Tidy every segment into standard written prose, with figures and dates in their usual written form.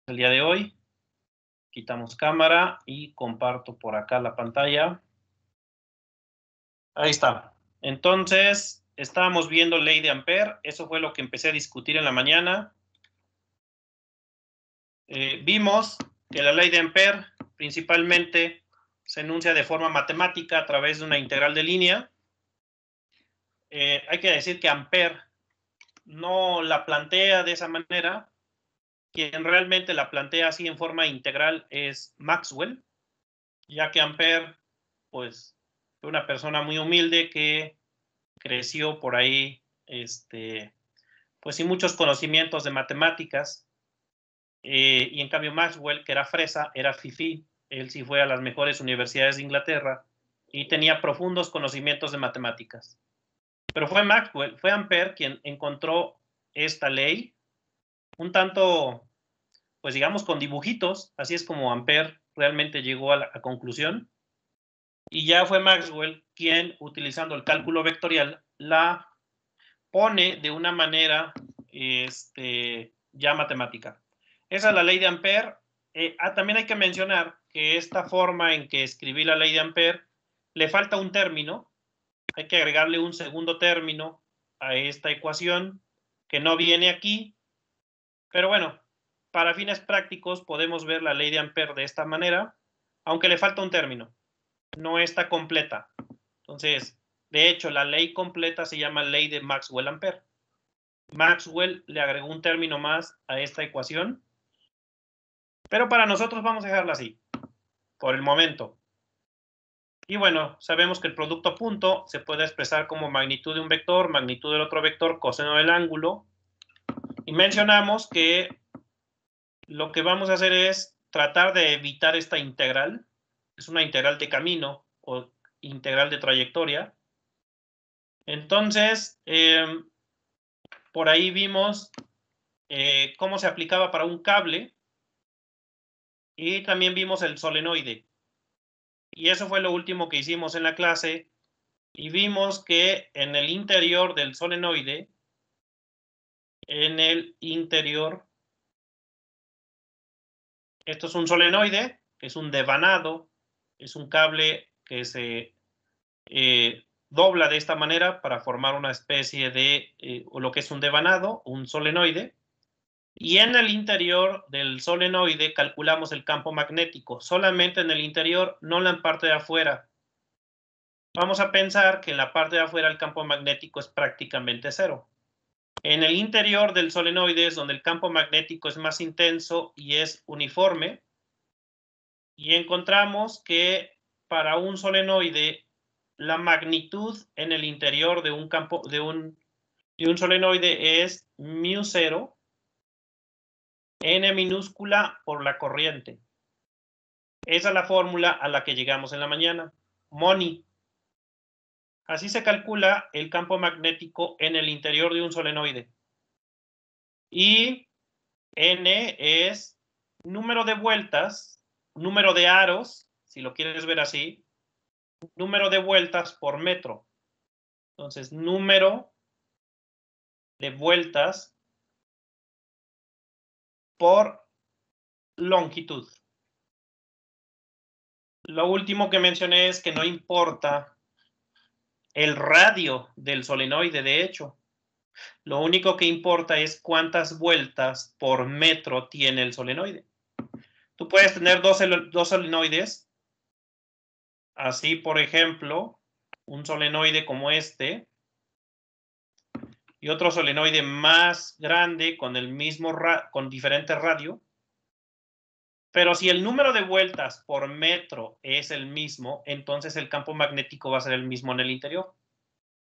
el día de hoy. Quitamos cámara y comparto por acá la pantalla. Ahí está. Entonces, estábamos viendo ley de Ampère. Eso fue lo que empecé a discutir en la mañana. Vimos que la ley de Ampère principalmente se enuncia de forma matemática a través de una integral de línea. Hay que decir que Ampère no la plantea de esa manera. Quien realmente la plantea así en forma integral es Maxwell, ya que Ampère, pues, fue una persona muy humilde que creció por ahí, pues sin muchos conocimientos de matemáticas, y en cambio Maxwell, que era fresa, era fifí, él sí fue a las mejores universidades de Inglaterra y tenía profundos conocimientos de matemáticas. Pero fue Maxwell, fue Ampère quien encontró esta ley, un tanto, pues digamos, con dibujitos, así es como Ampère realmente llegó a la conclusión. Y ya fue Maxwell quien, utilizando el cálculo vectorial, la pone de una manera ya matemática. Esa es la ley de Ampère. También hay que mencionar que esta forma en que escribí la ley de Ampère le falta un término. Hay que agregarle un segundo término a esta ecuación que no viene aquí. Pero bueno, para fines prácticos podemos ver la ley de Ampère de esta manera, aunque le falta un término. No está completa. Entonces, de hecho, la ley completa se llama ley de Maxwell-Ampère. Maxwell le agregó un término más a esta ecuación, pero para nosotros vamos a dejarla así, por el momento. Y bueno, sabemos que el producto punto se puede expresar como magnitud de un vector, magnitud del otro vector, coseno del ángulo. Y mencionamos que lo que vamos a hacer es tratar de evitar esta integral. Es una integral de camino o integral de trayectoria. Entonces, por ahí vimos cómo se aplicaba para un cable y también vimos el solenoide. Y eso fue lo último que hicimos en la clase y vimos que en el interior del solenoide, esto es un solenoide, es un devanado, es un cable que se dobla de esta manera para formar una especie de, lo que es un devanado, un solenoide. Y en el interior del solenoide calculamos el campo magnético, solamente en el interior, no en la parte de afuera. Vamos a pensar que en la parte de afuera el campo magnético es prácticamente cero. En el interior del solenoide es donde el campo magnético es más intenso y es uniforme. Y encontramos que para un solenoide la magnitud en el interior de un campo de un solenoide es μ0 n minúscula por la corriente. Esa es la fórmula a la que llegamos en la mañana. Moni. Así se calcula el campo magnético en el interior de un solenoide. Y N es número de vueltas, número de aros, si lo quieres ver así, número de vueltas por metro. Entonces, número de vueltas por longitud. Lo último que mencioné es que no importa el radio del solenoide, de hecho. Lo único que importa es cuántas vueltas por metro tiene el solenoide. Tú puedes tener dos solenoides. Así, por ejemplo, un solenoide como este y otro solenoide más grande con el mismo con diferente radio. Pero si el número de vueltas por metro es el mismo, entonces el campo magnético va a ser el mismo en el interior.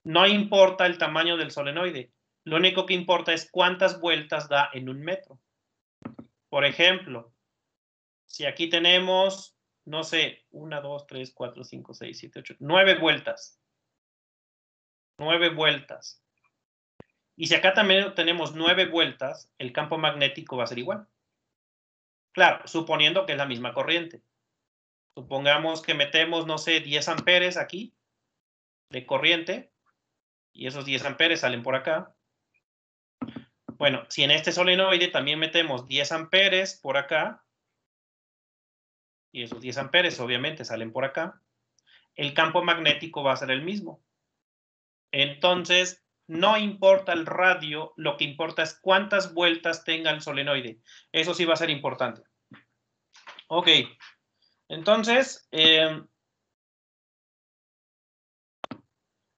No importa el tamaño del solenoide. Lo único que importa es cuántas vueltas da en un metro. Por ejemplo, si aquí tenemos, no sé, 1, 2, 3, 4, 5, 6, 7, 8, 9 vueltas. 9 vueltas. Y si acá también tenemos 9 vueltas, el campo magnético va a ser igual. Claro, suponiendo que es la misma corriente. Supongamos que metemos, no sé, 10 amperes aquí de corriente y esos 10 amperes salen por acá. Bueno, si en este solenoide también metemos 10 amperes por acá, y esos 10 amperes obviamente salen por acá, el campo magnético va a ser el mismo. Entonces, no importa el radio, lo que importa es cuántas vueltas tenga el solenoide. Eso sí va a ser importante. Ok, entonces, eso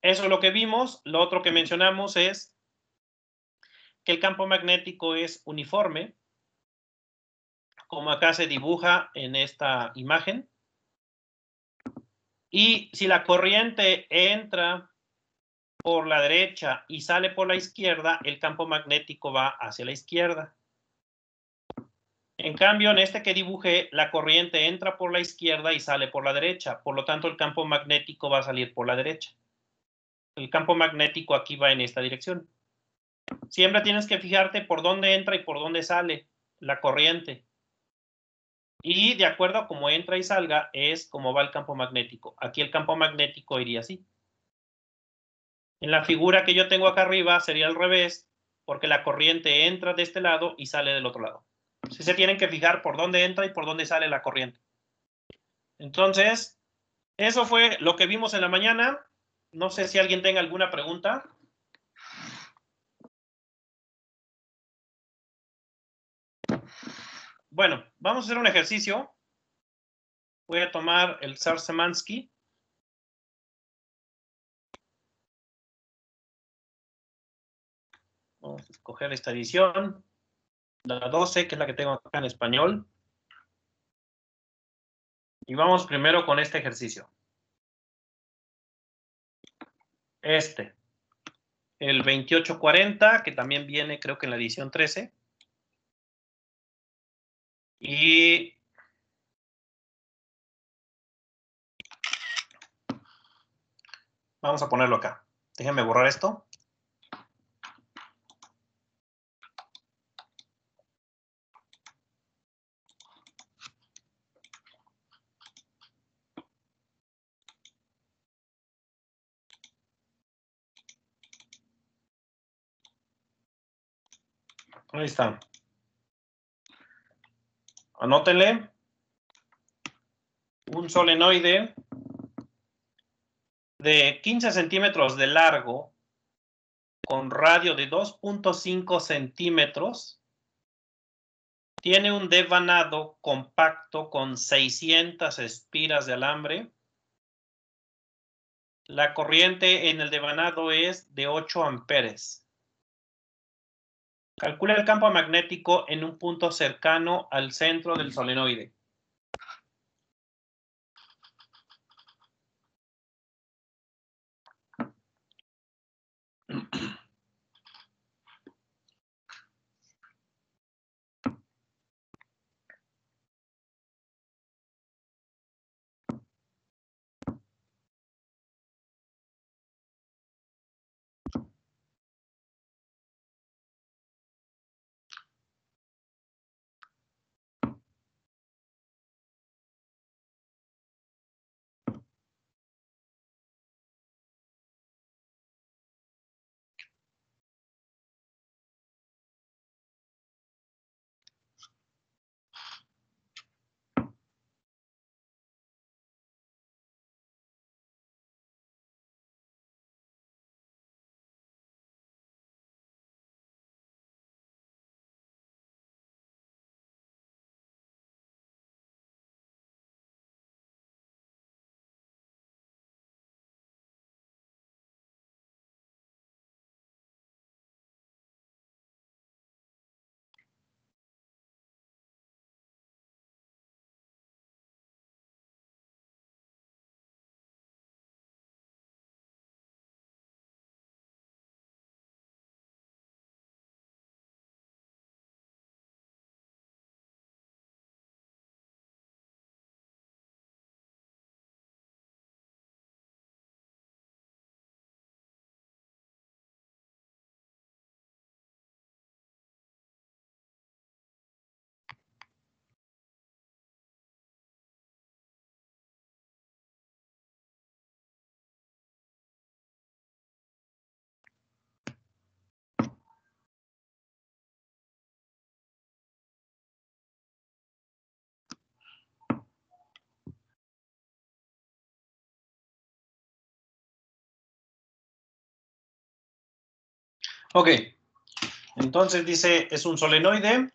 es lo que vimos. Lo otro que mencionamos es que el campo magnético es uniforme, como acá se dibuja en esta imagen. Y si la corriente entra por la derecha y sale por la izquierda, el campo magnético va hacia la izquierda. En cambio, en este que dibujé, la corriente entra por la izquierda y sale por la derecha. Por lo tanto, el campo magnético va a salir por la derecha. El campo magnético aquí va en esta dirección. Siempre tienes que fijarte por dónde entra y por dónde sale la corriente. Y de acuerdo a cómo entra y salga, es como va el campo magnético. Aquí el campo magnético iría así. En la figura que yo tengo acá arriba sería al revés, porque la corriente entra de este lado y sale del otro lado. Sí se tienen que fijar por dónde entra y por dónde sale la corriente. Entonces, eso fue lo que vimos en la mañana. No sé si alguien tenga alguna pregunta. Bueno, vamos a hacer un ejercicio. Voy a tomar el Sarsemansky. Vamos a escoger esta edición, la 12, que es la que tengo acá en español. Y vamos primero con este ejercicio. El 2840, que también viene creo que en la edición 13. Y vamos a ponerlo acá. Déjenme borrar esto. Ahí está. Anótenle. Un solenoide de 15 centímetros de largo con radio de 2.5 centímetros tiene un devanado compacto con 600 espiras de alambre. La corriente en el devanado es de 8 amperes. Calcula el campo magnético en un punto cercano al centro del solenoide. Ok, entonces dice, es un solenoide,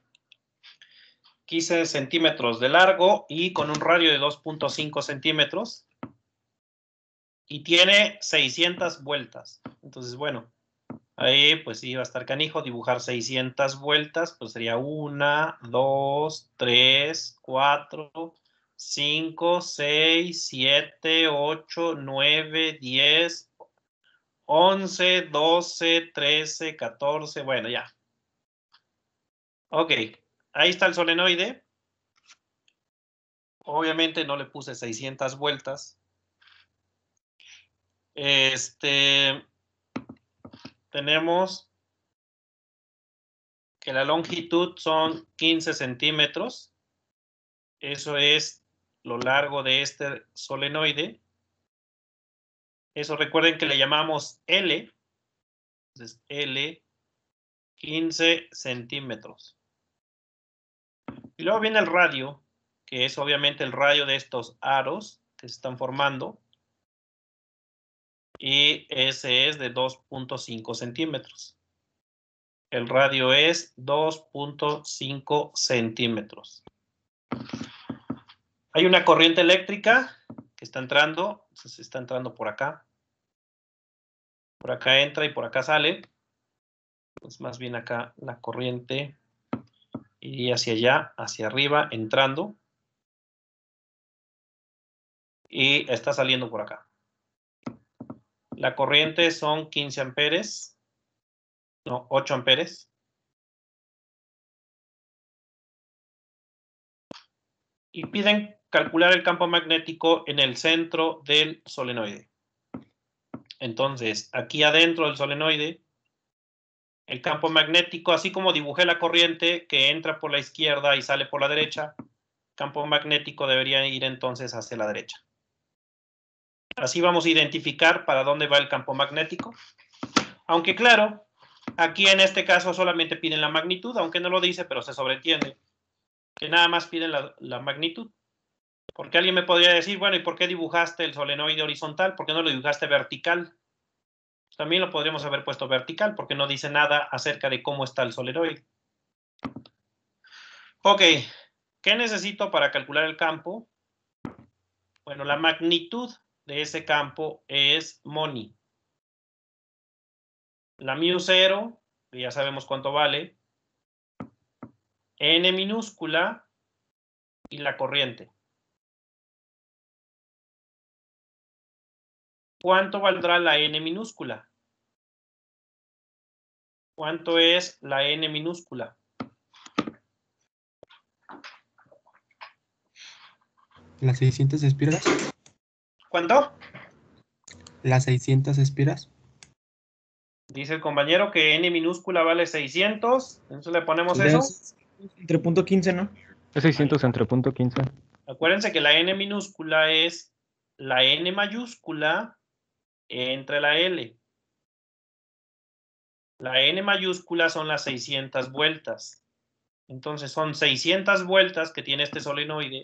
15 centímetros de largo y con un radio de 2.5 centímetros y tiene 600 vueltas. Entonces, bueno, ahí pues sí va a estar canijo dibujar 600 vueltas, pues sería 1, 2, 3, 4, 5, 6, 7, 8, 9, 10, 11, 12, 13, 14, bueno, ya. Ok, ahí está el solenoide. Obviamente no le puse 600 vueltas. Tenemos que la longitud son 15 centímetros. Eso es lo largo de este solenoide. Eso recuerden que le llamamos L. Entonces, L, 15 centímetros. Y luego viene el radio, que es obviamente el radio de estos aros que se están formando. Y ese es de 2.5 centímetros. El radio es 2.5 centímetros. Hay una corriente eléctrica que está entrando, entonces está entrando por acá. Por acá entra y por acá sale. Pues más bien acá la corriente iría hacia allá, hacia arriba, entrando. Y está saliendo por acá. La corriente son 15 amperes. No, 8 amperes. Y piden calcular el campo magnético en el centro del solenoide. Entonces, aquí adentro del solenoide, el campo magnético, así como dibujé la corriente que entra por la izquierda y sale por la derecha, el campo magnético debería ir entonces hacia la derecha. Así vamos a identificar para dónde va el campo magnético. Aunque claro, aquí en este caso solamente piden la magnitud, aunque no lo dice, pero se sobreentiende que nada más piden la magnitud. Porque alguien me podría decir, bueno, ¿y por qué dibujaste el solenoide horizontal? ¿Por qué no lo dibujaste vertical? También lo podríamos haber puesto vertical, porque no dice nada acerca de cómo está el solenoide. Ok, ¿qué necesito para calcular el campo? Bueno, la magnitud de ese campo es moni. La μ0, que ya sabemos cuánto vale, n minúscula y la corriente. ¿Cuánto valdrá la n minúscula? ¿Cuánto es la n minúscula? ¿Las 600 espiras? ¿Cuánto? ¿Las 600 espiras? Dice el compañero que n minúscula vale 600. Entonces le ponemos eso. Entre punto 15, ¿no? Es 600 entre punto 15. Acuérdense que la n minúscula es la n mayúscula entre la L. La n mayúscula son las 600 vueltas. Entonces son 600 vueltas que tiene este solenoide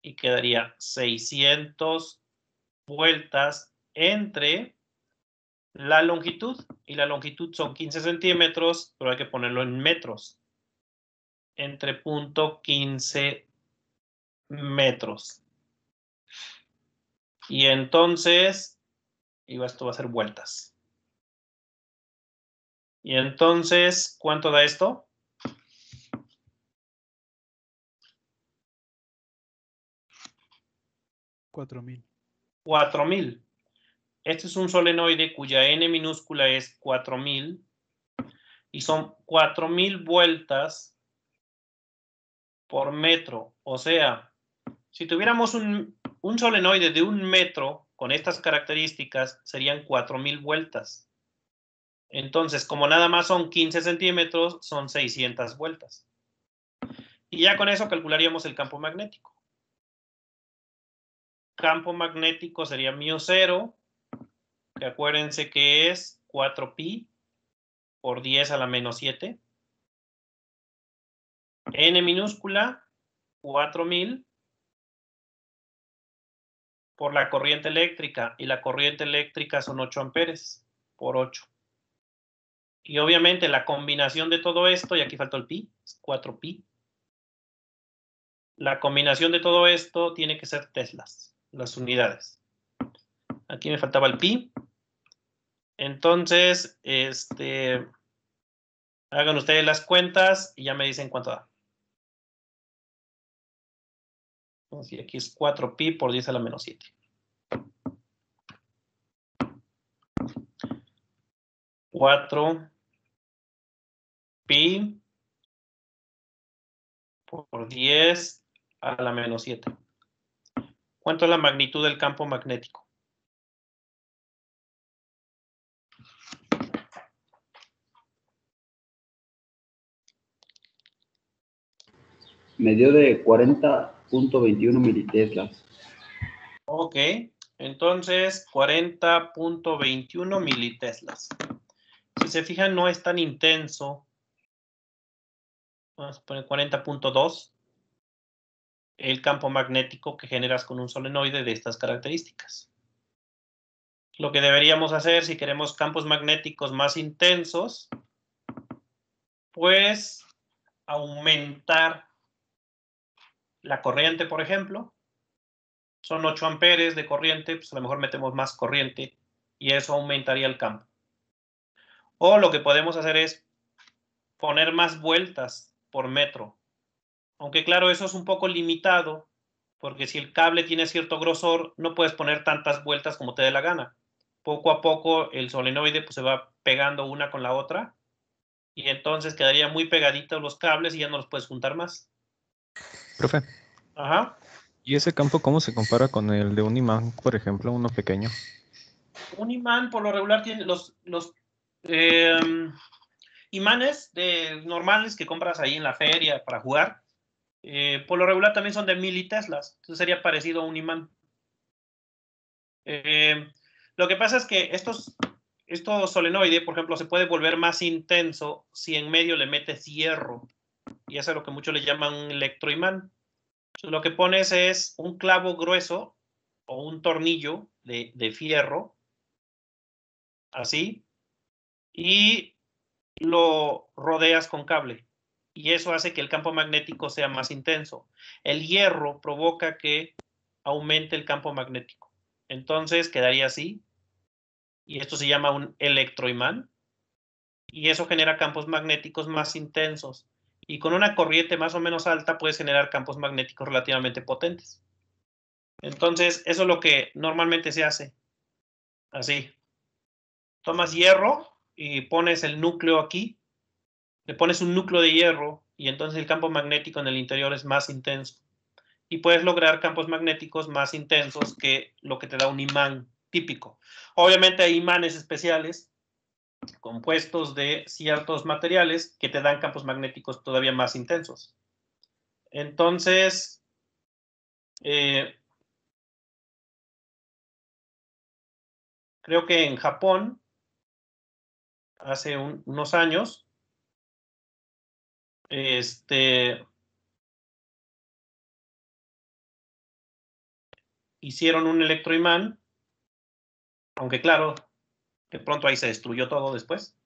y quedaría 600 vueltas entre la longitud. Y la longitud son 15 centímetros, pero hay que ponerlo en metros. Entre punto 15 metros. Y entonces, esto va a ser vueltas. Y entonces, ¿cuánto da esto? 4000. 4000. Este es un solenoide cuya n minúscula es 4000 y son 4000 vueltas por metro. O sea, si tuviéramos un solenoide de 1 metro con estas características, serían 4000 vueltas. Entonces, como nada más son 15 centímetros, son 600 vueltas. Y ya con eso calcularíamos el campo magnético. Campo magnético sería μ0, que acuérdense que es 4pi por 10 a la menos 7. N minúscula, 4000 por la corriente eléctrica. Y la corriente eléctrica son 8 amperes por 8. Y obviamente la combinación de todo esto, y aquí faltó el pi, es 4pi. La combinación de todo esto tiene que ser teslas, las unidades. Aquí me faltaba el pi. Entonces, hagan ustedes las cuentas y ya me dicen cuánto da. Entonces, aquí es 4pi por 10 a la menos 7. 4pi por 10 a la menos 7. ¿Cuánto es la magnitud del campo magnético? Me dio de 40.21 militeslas. Ok, entonces 40.21 militeslas. Si se fijan, no es tan intenso. Vamos a poner 40.2. El campo magnético que generas con un solenoide de estas características. Lo que deberíamos hacer si queremos campos magnéticos más intensos, pues aumentar la corriente, por ejemplo. Son 8 amperes de corriente, pues a lo mejor metemos más corriente y eso aumentaría el campo. O lo que podemos hacer es poner más vueltas por metro. Aunque claro, eso es un poco limitado, porque si el cable tiene cierto grosor, no puedes poner tantas vueltas como te dé la gana. Poco a poco el solenoide pues, se va pegando una con la otra y entonces quedarían muy pegaditos los cables y ya no los puedes juntar más. Profe, Ajá. ¿y ese campo cómo se compara con el de un imán, por ejemplo, uno pequeño? Un imán por lo regular tiene los imanes normales que compras ahí en la feria para jugar. Por lo regular también son de militeslas, entonces sería parecido a un imán. Lo que pasa es que estos solenoides, por ejemplo, se puede volver más intenso si en medio le metes hierro, y eso es lo que muchos le llaman un electroimán. Entonces, lo que pones es un clavo grueso o un tornillo de fierro, así, y lo rodeas con cable. Y eso hace que el campo magnético sea más intenso. El hierro provoca que aumente el campo magnético. Entonces quedaría así. Y esto se llama un electroimán. Y eso genera campos magnéticos más intensos. Y con una corriente más o menos alta puedes generar campos magnéticos relativamente potentes. Entonces, eso es lo que normalmente se hace. Así. Tomas hierro y pones el núcleo aquí. Le pones un núcleo de hierro y entonces el campo magnético en el interior es más intenso. Y puedes lograr campos magnéticos más intensos que lo que te da un imán típico. Obviamente hay imanes especiales compuestos de ciertos materiales que te dan campos magnéticos todavía más intensos. Entonces, creo que en Japón, hace unos años, hicieron un electroimán, aunque claro, de pronto ahí se destruyó todo después.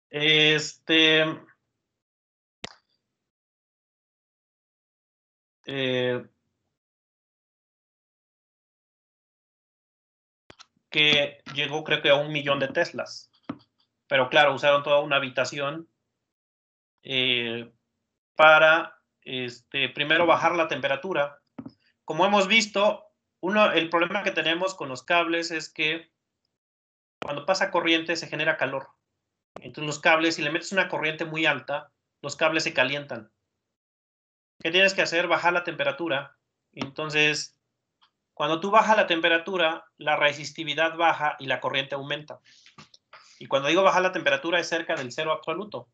Que llegó creo que a 1.000.000 de teslas. Pero claro, usaron toda una habitación para primero bajar la temperatura. Como hemos visto, el problema que tenemos con los cables es que cuando pasa corriente se genera calor. Entonces los cables, si le metes una corriente muy alta, los cables se calientan. ¿Qué tienes que hacer? Bajar la temperatura. Entonces, cuando tú bajas la temperatura, la resistividad baja y la corriente aumenta. Y cuando digo bajar la temperatura es cerca del cero absoluto.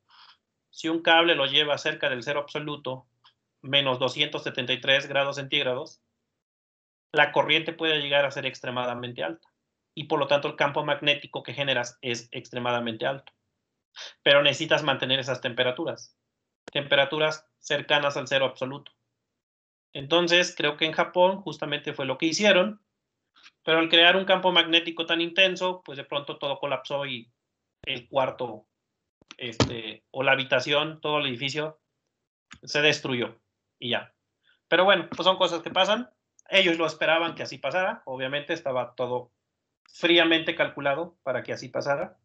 Si un cable lo lleva cerca del cero absoluto, menos 273 grados centígrados, la corriente puede llegar a ser extremadamente alta. Y por lo tanto el campo magnético que generas es extremadamente alto. Pero necesitas mantener esas temperaturas. Temperaturas cercanas al cero absoluto. Entonces, creo que en Japón justamente fue lo que hicieron. Pero al crear un campo magnético tan intenso, pues de pronto todo colapsó y el cuarto o la habitación, todo el edificio se destruyó y ya. Pero bueno, pues son cosas que pasan. Ellos lo esperaban que así pasara. Obviamente estaba todo fríamente calculado para que así pasara.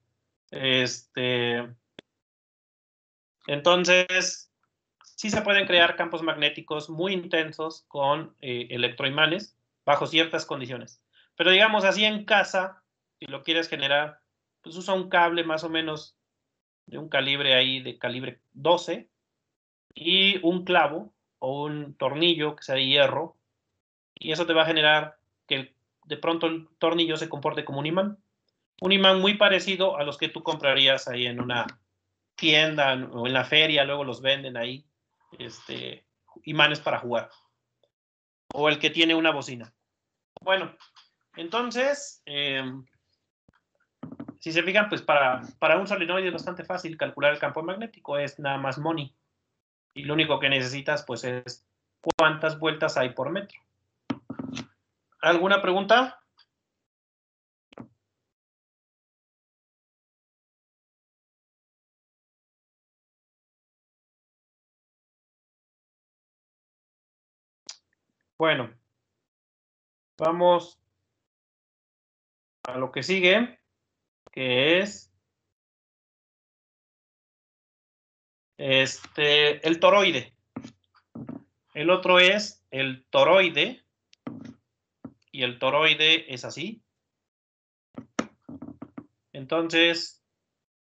Entonces, sí se pueden crear campos magnéticos muy intensos con electroimanes bajo ciertas condiciones. Pero digamos así en casa, si lo quieres generar, pues usa un cable más o menos de un calibre ahí, de calibre 12, y un clavo o un tornillo que sea de hierro, y eso te va a generar que de pronto el tornillo se comporte como un imán. Un imán muy parecido a los que tú comprarías ahí en una tienda o en la feria, luego los venden ahí, imanes para jugar. O el que tiene una bocina. Bueno, entonces, si se fijan, pues para un solenoide es bastante fácil calcular el campo magnético, es nada más money. Y lo único que necesitas, pues, es cuántas vueltas hay por metro. ¿Alguna pregunta? Bueno, vamos a lo que sigue, que es el toroide. El otro es el toroide, y el toroide es así. Entonces,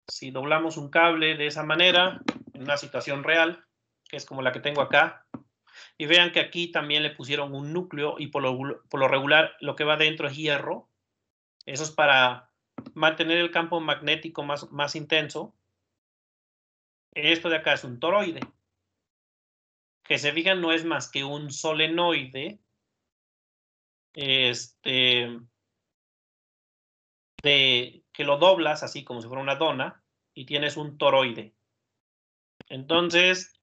si doblamos un cable de esa manera, en una situación real, que es como la que tengo acá, y vean que aquí también le pusieron un núcleo, y por lo regular lo que va dentro es hierro. Eso es para mantener el campo magnético más intenso. Esto de acá es un toroide, que se fijan no es más que un solenoide, que lo doblas así como si fuera una dona, y tienes un toroide. Entonces,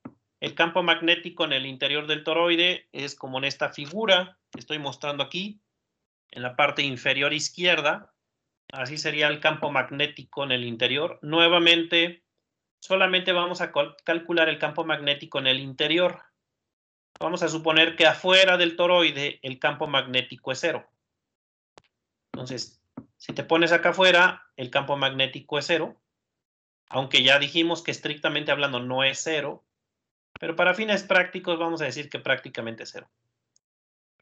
el campo magnético en el interior del toroide es como en esta figura que estoy mostrando aquí, en la parte inferior izquierda. Así sería el campo magnético en el interior. Nuevamente, solamente vamos a calcular el campo magnético en el interior. Vamos a suponer que afuera del toroide el campo magnético es 0. Entonces, si te pones acá afuera, el campo magnético es 0. Aunque ya dijimos que estrictamente hablando no es 0. Pero para fines prácticos vamos a decir que prácticamente es 0.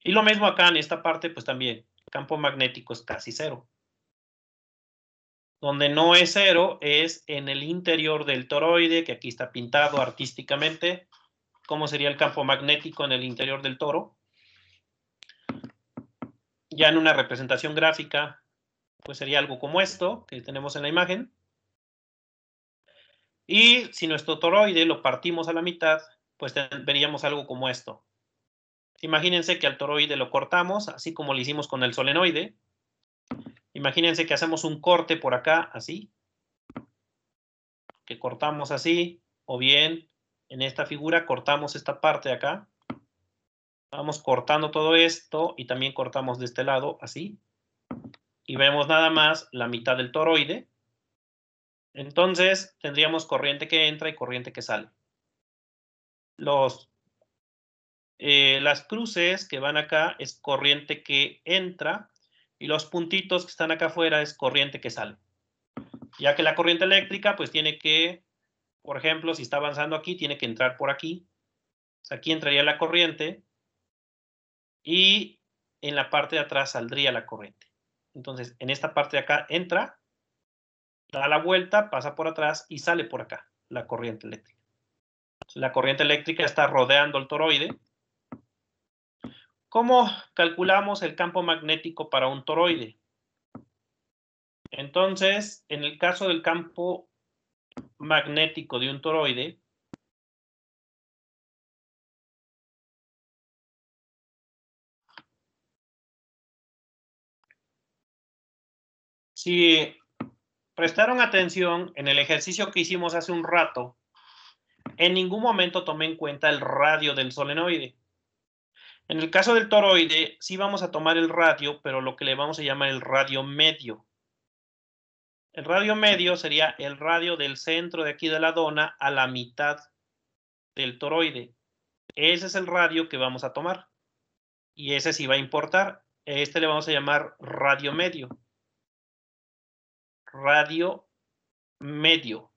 Y lo mismo acá en esta parte, pues también, el campo magnético es casi 0. Donde no es 0 es en el interior del toroide, que aquí está pintado artísticamente. ¿Cómo sería el campo magnético en el interior del toro? Ya en una representación gráfica, pues sería algo como esto que tenemos en la imagen. Y si nuestro toroide lo partimos a la mitad, pues veríamos algo como esto. Imagínense que al toroide lo cortamos, así como lo hicimos con el solenoide. Imagínense que hacemos un corte por acá, así. Que cortamos así, o bien en esta figura cortamos esta parte de acá. Vamos cortando todo esto y también cortamos de este lado, así. Y vemos nada más la mitad del toroide. Entonces tendríamos corriente que entra y corriente que sale. Las cruces que van acá es corriente que entra, y los puntitos que están acá afuera es corriente que sale. Ya que la corriente eléctrica pues tiene que, por ejemplo, si está avanzando aquí, tiene que entrar por aquí. O sea, aquí entraría la corriente y en la parte de atrás saldría la corriente. Entonces, en esta parte de acá entra, da la vuelta, pasa por atrás y sale por acá la corriente eléctrica. La corriente eléctrica está rodeando el toroide. ¿Cómo calculamos el campo magnético para un toroide? Entonces, en el caso del campo magnético de un toroide, si prestaron atención en el ejercicio que hicimos hace un rato, en ningún momento tomé en cuenta el radio del solenoide. En el caso del toroide, sí vamos a tomar el radio, pero lo que le vamos a llamar el radio medio. El radio medio sería el radio del centro de aquí de la dona a la mitad del toroide. Ese es el radio que vamos a tomar. Y ese sí va a importar. Este le vamos a llamar radio medio. Radio medio.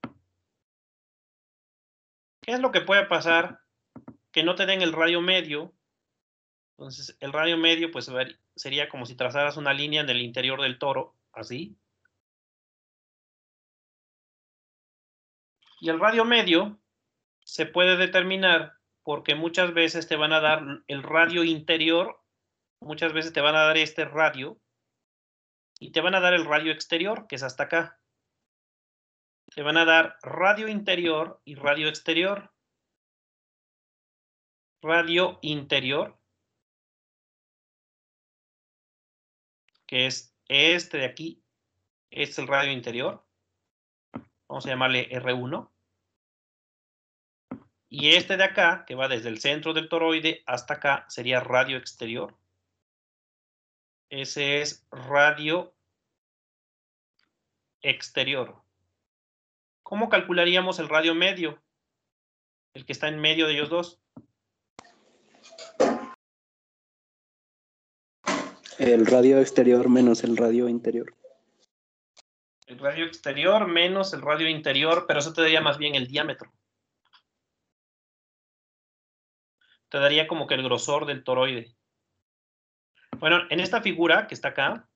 ¿Qué es lo que puede pasar? Que no te den el radio medio. Entonces, el radio medio pues sería como si trazaras una línea en el interior del toro, así. Y el radio medio se puede determinar porque muchas veces te van a dar el radio interior, muchas veces te van a dar este radio, y te van a dar el radio exterior, que es hasta acá. Te van a dar radio interior y radio exterior. Radio interior, que es este de aquí, es el radio interior. Vamos a llamarle R1. Y este de acá, que va desde el centro del toroide hasta acá, sería radio exterior. Ese es radio exterior. ¿Cómo calcularíamos el radio medio? El que está en medio de ellos dos. El radio exterior menos el radio interior. El radio exterior menos el radio interior, pero eso te daría más bien el diámetro. Te daría como que el grosor del toroide. Bueno, en esta figura que está acá,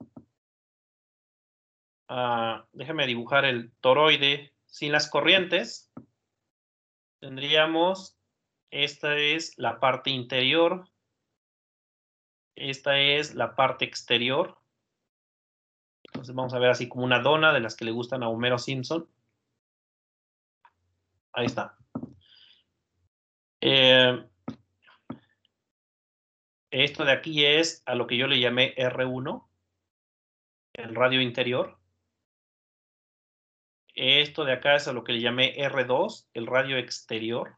déjame dibujar el toroide sin las corrientes. Tendríamos, esta es la parte interior, esta es la parte exterior. Entonces vamos a ver así como una dona de las que le gustan a Homero Simpson. Ahí está. Esto de aquí es a lo que yo le llamé R1, el radio interior. Esto de acá es a lo que le llamé R2, el radio exterior.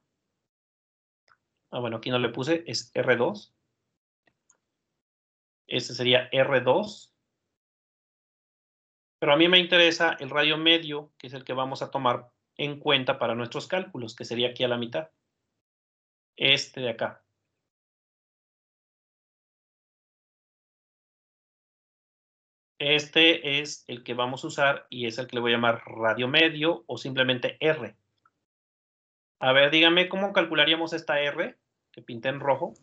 Bueno, aquí no le puse, es R2. Este sería R2. Pero a mí me interesa el radio medio, que es el que vamos a tomar en cuenta para nuestros cálculos, que sería aquí a la mitad. Este de acá. Este es el que vamos a usar y es el que le voy a llamar radio medio o simplemente R. A ver, dígame cómo calcularíamos esta R que pinté en rojo.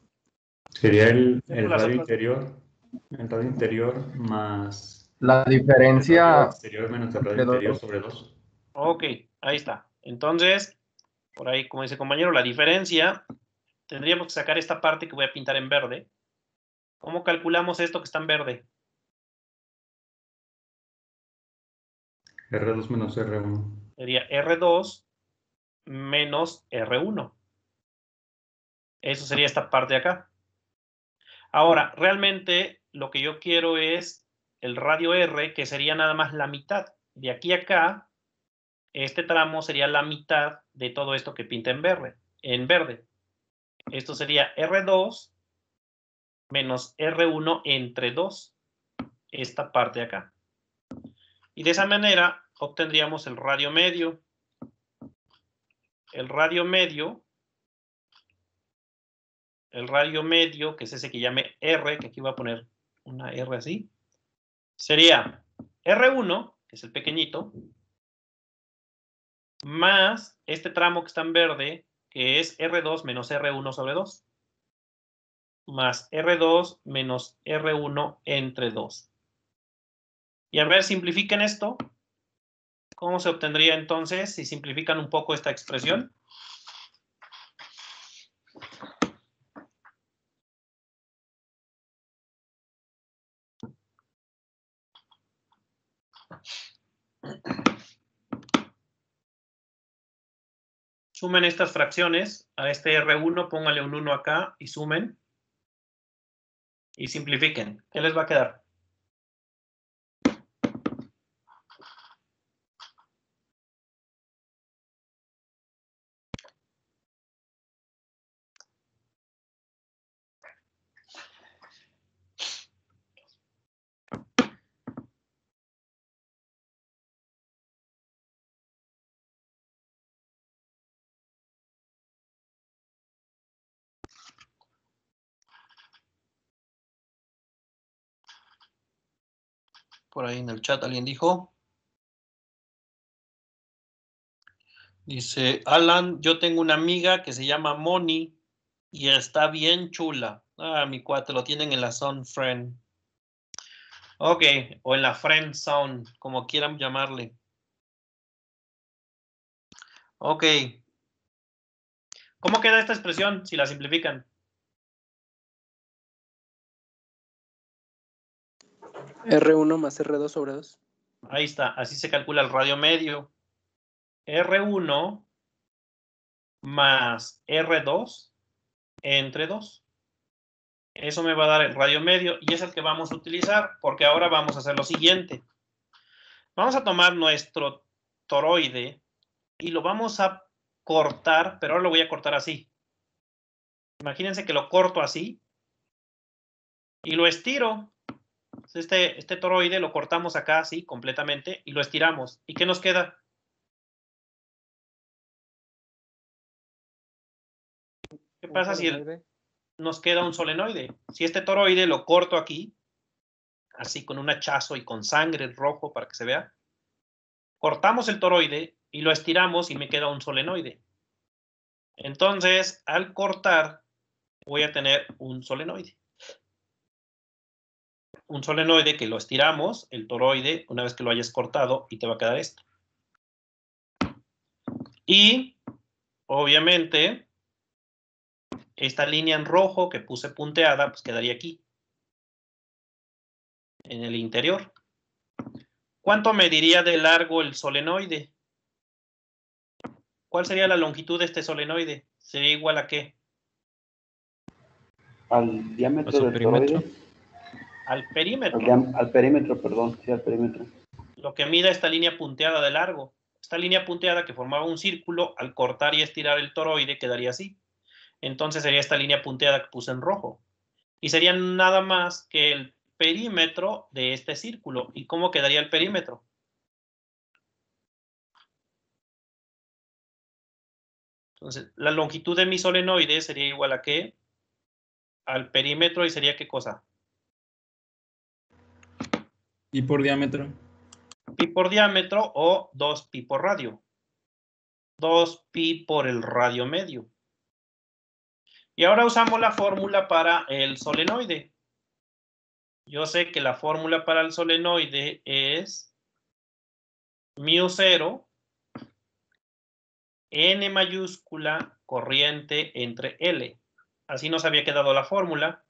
Sería el radio interior más la el diferencia radio exterior menos el radio entre interior dos. sobre 2. Ok, ahí está. Entonces, por ahí, como dice compañero, la diferencia, tendríamos que sacar esta parte que voy a pintar en verde. ¿Cómo calculamos esto que está en verde? R2 menos R1. Sería R2 menos R1. Eso sería esta parte de acá. Ahora, realmente lo que yo quiero es el radio R, que sería nada más la mitad. De aquí a acá, este tramo sería la mitad de todo esto que pinta en verde. Esto sería R2 menos R1 entre 2. Esta parte de acá. Y de esa manera obtendríamos el radio medio. El radio medio, que es ese que llame R, que aquí voy a poner una R así, sería R1, que es el pequeñito, más este tramo que está en verde, que es R2 menos R1 sobre 2, más R2 menos R1 entre 2. Y a ver, simplifiquen esto. ¿Cómo se obtendría entonces si simplifican un poco esta expresión? Sumen estas fracciones a este R1, pónganle un 1 acá y sumen. Y simplifiquen. ¿Qué les va a quedar? Por ahí en el chat alguien dijo. Dice, Alan, yo tengo una amiga que se llama Moni y está bien chula. Ah, mi cuate, lo tienen en la Zone Friend. Ok, o en la Friend Zone, como quieran llamarle. Ok. ¿Cómo queda esta expresión si la simplifican? R1 más R2 sobre 2. Ahí está, así se calcula el radio medio. R1 más R2 entre 2. Eso me va a dar el radio medio y es el que vamos a utilizar porque ahora vamos a hacer lo siguiente. Vamos a tomar nuestro toroide y lo vamos a cortar, pero ahora lo voy a cortar así. Imagínense que lo corto así y lo estiro. Este toroide lo cortamos acá así completamente y lo estiramos. ¿Y qué nos queda? ¿Qué pasa si nos queda un solenoide? Si este toroide lo corto aquí, así con un hachazo y con sangre rojo para que se vea, cortamos el toroide y lo estiramos y me queda un solenoide. Entonces, al cortar, voy a tener un solenoide. Un solenoide que lo estiramos, el toroide, una vez que lo hayas cortado, y te va a quedar esto. Y, obviamente, esta línea en rojo que puse punteada, pues quedaría aquí, en el interior. ¿Cuánto mediría de largo el solenoide? ¿Cuál sería la longitud de este solenoide? ¿Sería igual a qué? Al diámetro ¿A su del perímetro? toroide. Al perímetro. Al perímetro, perdón. Sí, al perímetro. Lo que mida esta línea punteada de largo. Esta línea punteada que formaba un círculo, al cortar y estirar el toroide quedaría así. Entonces sería esta línea punteada que puse en rojo. Y sería nada más que el perímetro de este círculo. ¿Y cómo quedaría el perímetro? Entonces, la longitud de mi solenoide sería igual a ¿qué? Al perímetro, y sería ¿qué cosa? Pi por diámetro. Pi por diámetro o 2pi por radio. 2pi por el radio medio. Y ahora usamos la fórmula para el solenoide. Yo sé que la fórmula para el solenoide es μ0 N mayúscula corriente entre L. Así nos había quedado la fórmula.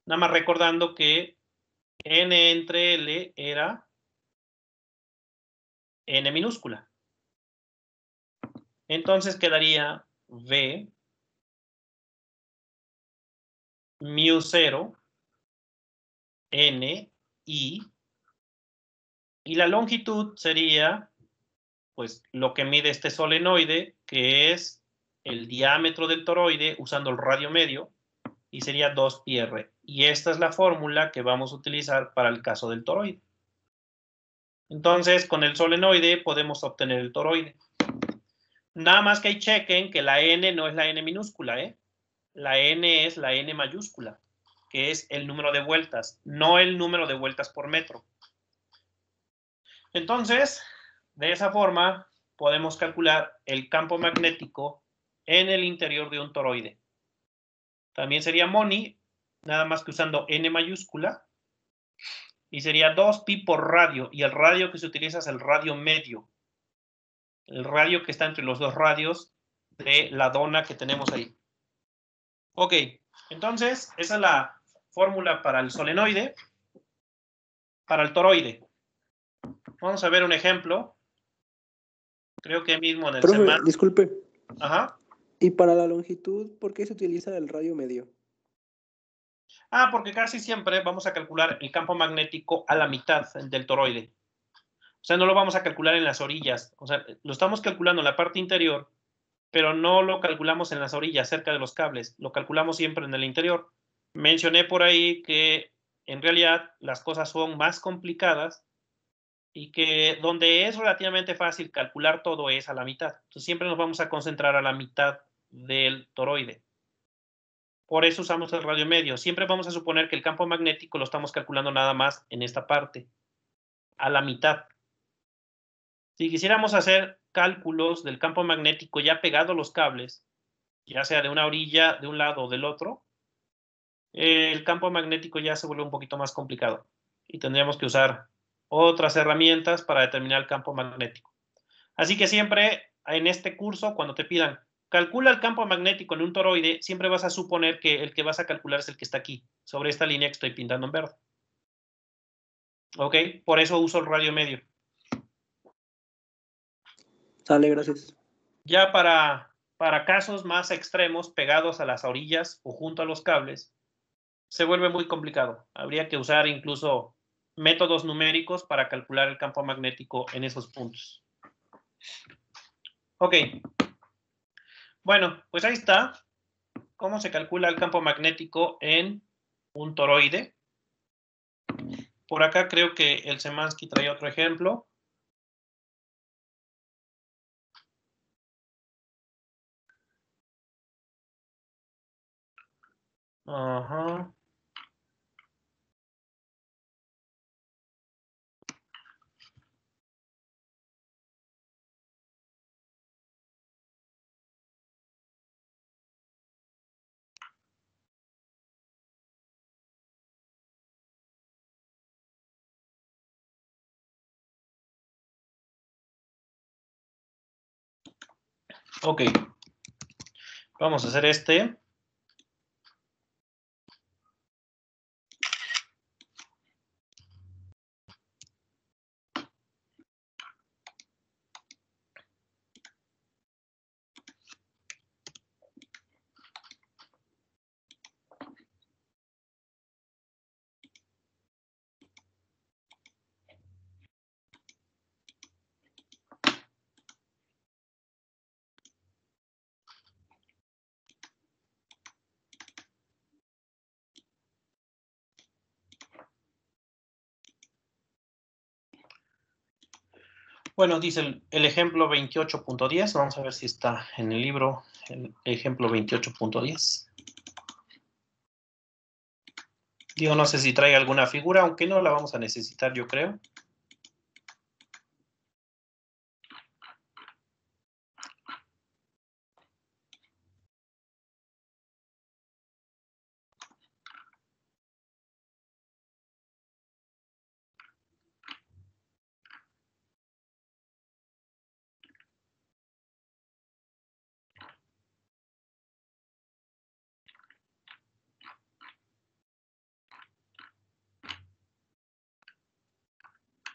Nada más recordando que N entre L era N minúscula. Entonces quedaría V μ0 N I. Y la longitud sería, pues, lo que mide este solenoide, que es el diámetro del toroide usando el radio medio, y sería 2πr. Y esta es la fórmula que vamos a utilizar para el caso del toroide. Entonces, con el solenoide podemos obtener el toroide. Nada más que ahí chequen que la N no es la N minúscula, ¿eh? La N es la N mayúscula, que es el número de vueltas, no el número de vueltas por metro. Entonces, de esa forma, podemos calcular el campo magnético en el interior de un toroide. También sería Moni, nada más que usando N mayúscula, y sería 2pi por radio, y el radio que se utiliza es el radio medio. El radio que está entre los dos radios de la dona que tenemos ahí. Ok, entonces, esa es la fórmula para el solenoide, para el toroide. Vamos a ver un ejemplo. Creo que mismo en el Profe, semana. disculpe. Ajá. ¿Y para la longitud, por qué se utiliza el radio medio? Ah, porque casi siempre vamos a calcular el campo magnético a la mitad del toroide. O sea, no lo vamos a calcular en las orillas. O sea, lo estamos calculando en la parte interior, pero no lo calculamos en las orillas, cerca de los cables. Lo calculamos siempre en el interior. Mencioné por ahí que en realidad las cosas son más complicadas y que donde es relativamente fácil calcular todo es a la mitad. Entonces siempre nos vamos a concentrar a la mitad del toroide. Por eso usamos el radio medio. Siempre vamos a suponer que el campo magnético lo estamos calculando nada más en esta parte. a la mitad. Si quisiéramos hacer cálculos del campo magnético ya pegado a los cables, ya sea de una orilla, de un lado o del otro, el campo magnético ya se vuelve un poquito más complicado y tendríamos que usar otras herramientas para determinar el campo magnético. Así que siempre en este curso, cuando te pidan calcula el campo magnético en un toroide, siempre vas a suponer que el que vas a calcular es el que está aquí, sobre esta línea que estoy pintando en verde. ¿Ok? Por eso uso el radio medio. Sale, gracias. Ya para casos más extremos, pegados a las orillas o junto a los cables, se vuelve muy complicado. Habría que usar incluso métodos numéricos para calcular el campo magnético en esos puntos. Ok. Bueno, pues ahí está cómo se calcula el campo magnético en un toroide. Por acá creo que el Semansky trae otro ejemplo. Ajá. Ok. Vamos a hacer este. Bueno, dice el ejemplo 28.10. Vamos a ver si está en el libro el ejemplo 28.10. Digo, no sé si trae alguna figura, aunque no la vamos a necesitar, yo creo.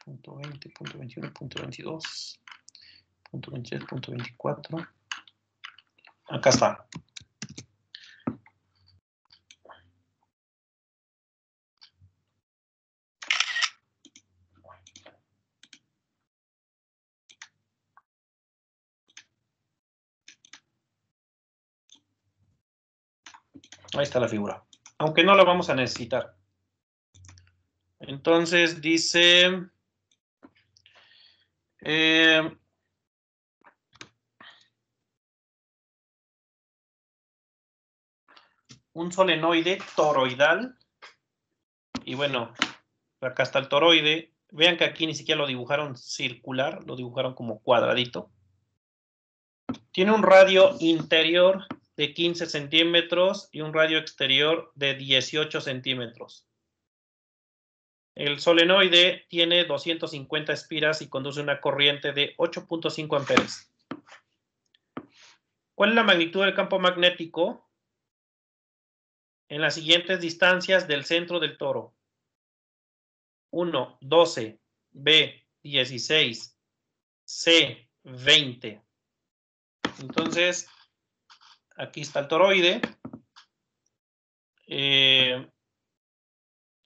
Punto 20, punto 21, punto 22, punto 23, punto 24. Acá está. Ahí está la figura. Aunque no la vamos a necesitar. Entonces dice... un solenoide toroidal. Y bueno, acá está el toroide. Vean que aquí ni siquiera lo dibujaron circular, lo dibujaron como cuadradito. Tiene un radio interior de 15 centímetros y un radio exterior de 18 centímetros. El solenoide tiene 250 espiras y conduce una corriente de 8.5 amperes. ¿Cuál es la magnitud del campo magnético en las siguientes distancias del centro del toro? 1, 12, B, 16, C, 20. Entonces, aquí está el toroide.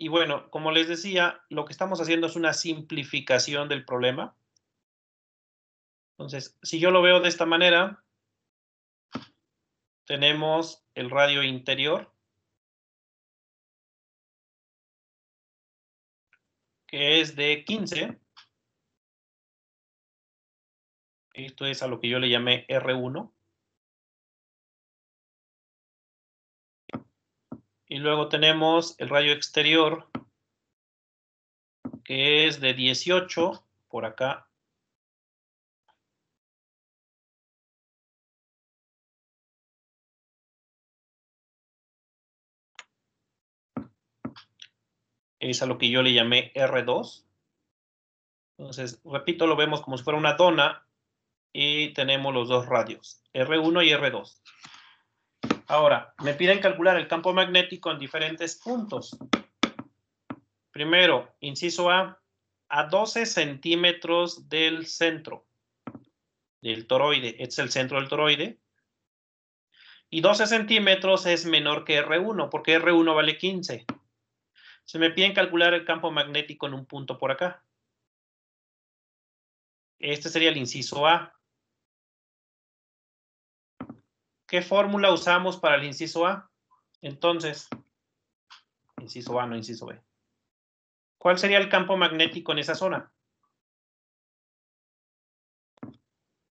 Y bueno, como les decía, lo que estamos haciendo es una simplificación del problema. Entonces, si yo lo veo de esta manera, tenemos el radio interior, que es de 15. Esto es a lo que yo le llamé R1. Y luego tenemos el radio exterior, que es de 18 por acá. Es a lo que yo le llamé R2. Entonces, repito, lo vemos como si fuera una dona y tenemos los dos radios, R1 y R2. Ahora, me piden calcular el campo magnético en diferentes puntos. Primero, inciso A 12 centímetros del centro del toroide. Este es el centro del toroide. Y 12 centímetros es menor que R1, porque R1 vale 15. Se me piden calcular el campo magnético en un punto por acá. Este sería el inciso A. ¿Qué fórmula usamos para el inciso A? Entonces, inciso A, no inciso B. ¿Cuál sería el campo magnético en esa zona?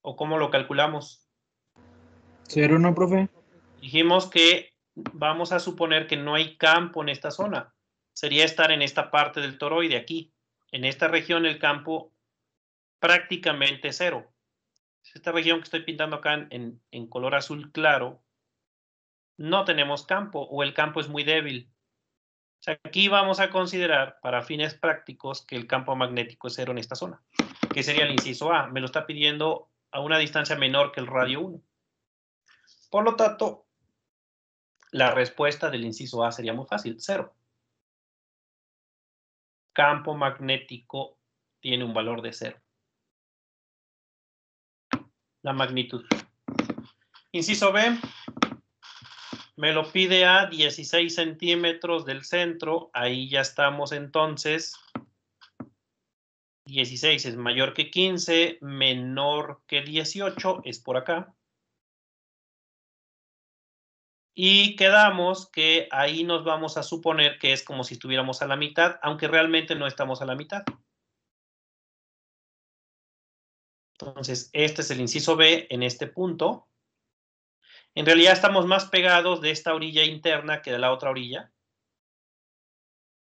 ¿O cómo lo calculamos? 0, ¿no, profe? Dijimos que vamos a suponer que no hay campo en esta zona. Sería estar en esta parte del toroide, aquí. En esta región el campo prácticamente cero. Esta región que estoy pintando acá en color azul claro, no tenemos campo o el campo es muy débil. O sea, aquí vamos a considerar para fines prácticos que el campo magnético es cero en esta zona, que sería el inciso A. Me lo está pidiendo a una distancia menor que el radio 1. Por lo tanto, la respuesta del inciso A sería muy fácil, 0. Campo magnético tiene un valor de 0. La magnitud. Inciso B, me lo pide a 16 centímetros del centro. Ahí ya estamos entonces. 16 es mayor que 15, menor que 18, es por acá. Y quedamos que ahí nos vamos a suponer que es como si estuviéramos a la mitad, aunque realmente no estamos a la mitad. Entonces, este es el inciso B en este punto. En realidad estamos más pegados de esta orilla interna que de la otra orilla.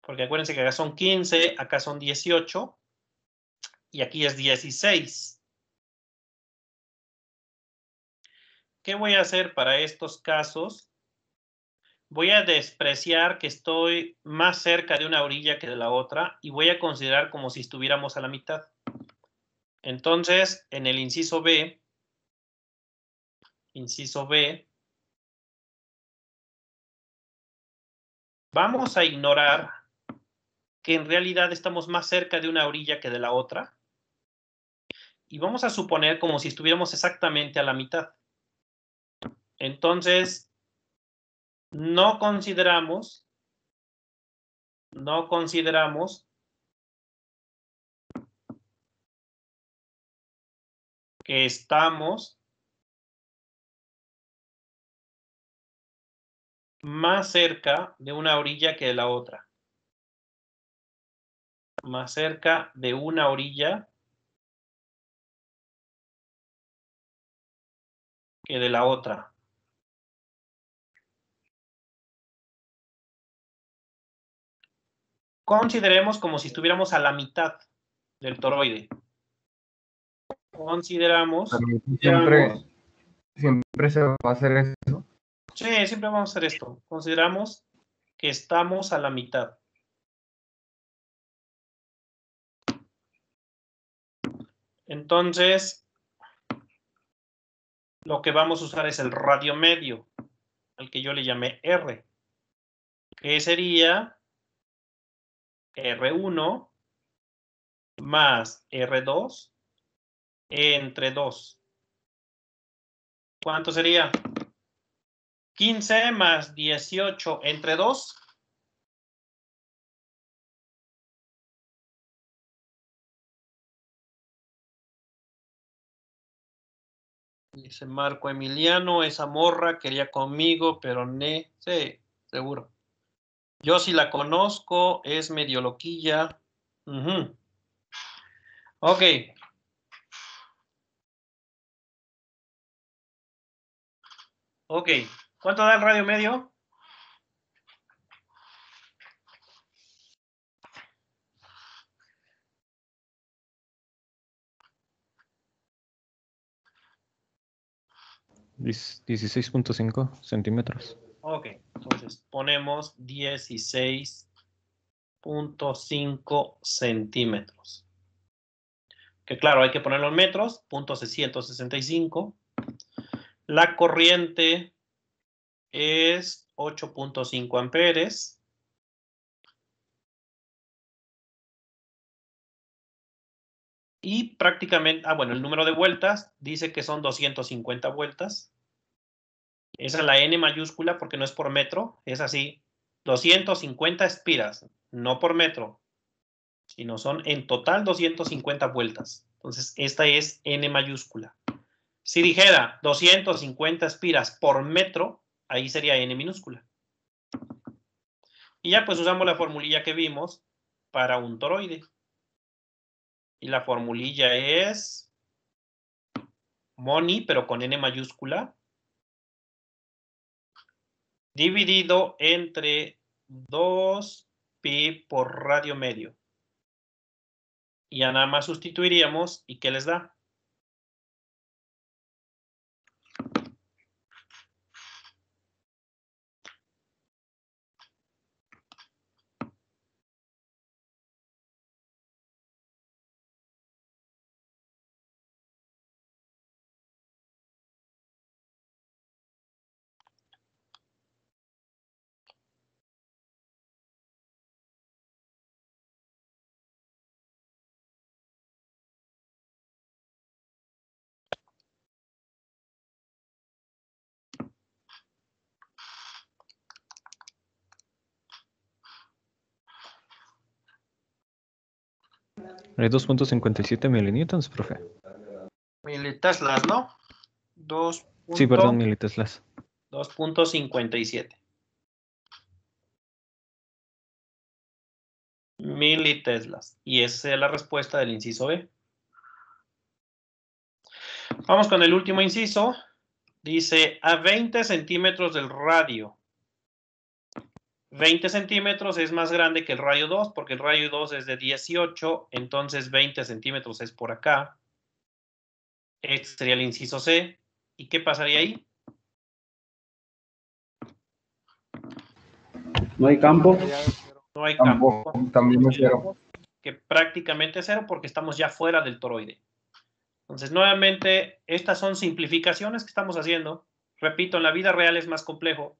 Porque acuérdense que acá son 15, acá son 18 y aquí es 16. ¿Qué voy a hacer para estos casos? Voy a despreciar que estoy más cerca de una orilla que de la otra y voy a considerar como si estuviéramos a la mitad. Entonces, en el inciso B, vamos a ignorar que en realidad estamos más cerca de una orilla que de la otra y vamos a suponer como si estuviéramos exactamente a la mitad. Entonces, no consideramos que estamos más cerca de una orilla que de la otra. Más cerca de una orilla que de la otra. Consideremos como si estuviéramos a la mitad del toroide. Consideramos... Siempre se va a hacer eso. Sí, siempre vamos a hacer esto. Consideramos que estamos a la mitad. Entonces, lo que vamos a usar es el radio medio, al que yo le llamé R, que sería R1 más R2 entre 2. ¿Cuánto sería? 15 más 18 entre 2. Dice Marco Emiliano, esa morra quería conmigo, pero sí, seguro. Yo sí la conozco, es medio loquilla. Ok. Ok. ¿Cuánto da el radio medio? 16.5 centímetros. Ok, entonces ponemos 16.5 centímetros. Que claro, hay que ponerlo en metros, punto 665. La corriente es 8.5 amperes. Y prácticamente, bueno, el número de vueltas dice que son 250 vueltas. Esa es la N mayúscula porque no es por metro, es así. 250 espiras, no por metro, sino son en total 250 vueltas. Entonces, esta es N mayúscula. Si dijera 250 espiras por metro, ahí sería N minúscula. Y ya pues usamos la formulilla que vimos para un toroide. Y la formulilla es MONI, pero con N mayúscula, dividido entre 2pi por radio medio. Y ya nada más sustituiríamos, ¿y qué les da? Hay 2.57 mililitros, profe. Militeslas, ¿no? 2. Sí, perdón, militeslas. 2.57 militeslas. Y esa es la respuesta del inciso B. Vamos con el último inciso. Dice, a 20 centímetros del radio. 20 centímetros es más grande que el radio 2, porque el radio 2 es de 18, entonces 20 centímetros es por acá. Este sería el inciso C. ¿Y qué pasaría ahí? No hay campo. No hay campo. También es cero. Que prácticamente es cero porque estamos ya fuera del toroide. Entonces, nuevamente, estas son simplificaciones que estamos haciendo. Repito, en la vida real es más complejo,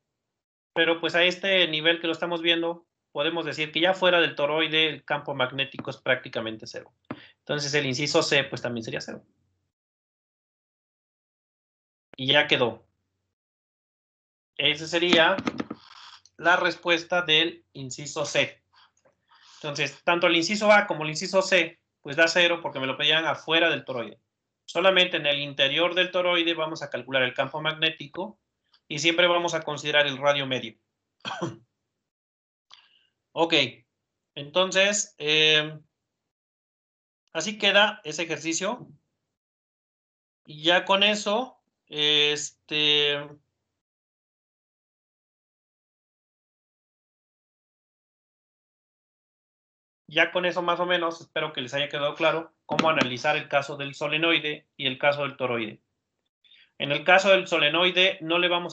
pero pues a este nivel que lo estamos viendo, podemos decir que ya fuera del toroide el campo magnético es prácticamente cero. Entonces, el inciso C pues también sería cero. Y ya quedó. Esa sería la respuesta del inciso C. Entonces, tanto el inciso A como el inciso C, pues da cero porque me lo pedían afuera del toroide. Solamente en el interior del toroide vamos a calcular el campo magnético y siempre vamos a considerar el radio medio. Ok, entonces, así queda ese ejercicio. Y ya con eso, ya con eso más o menos, espero que les haya quedado claro cómo analizar el caso del solenoide y el caso del toroide. En el caso del solenoide no le vamos a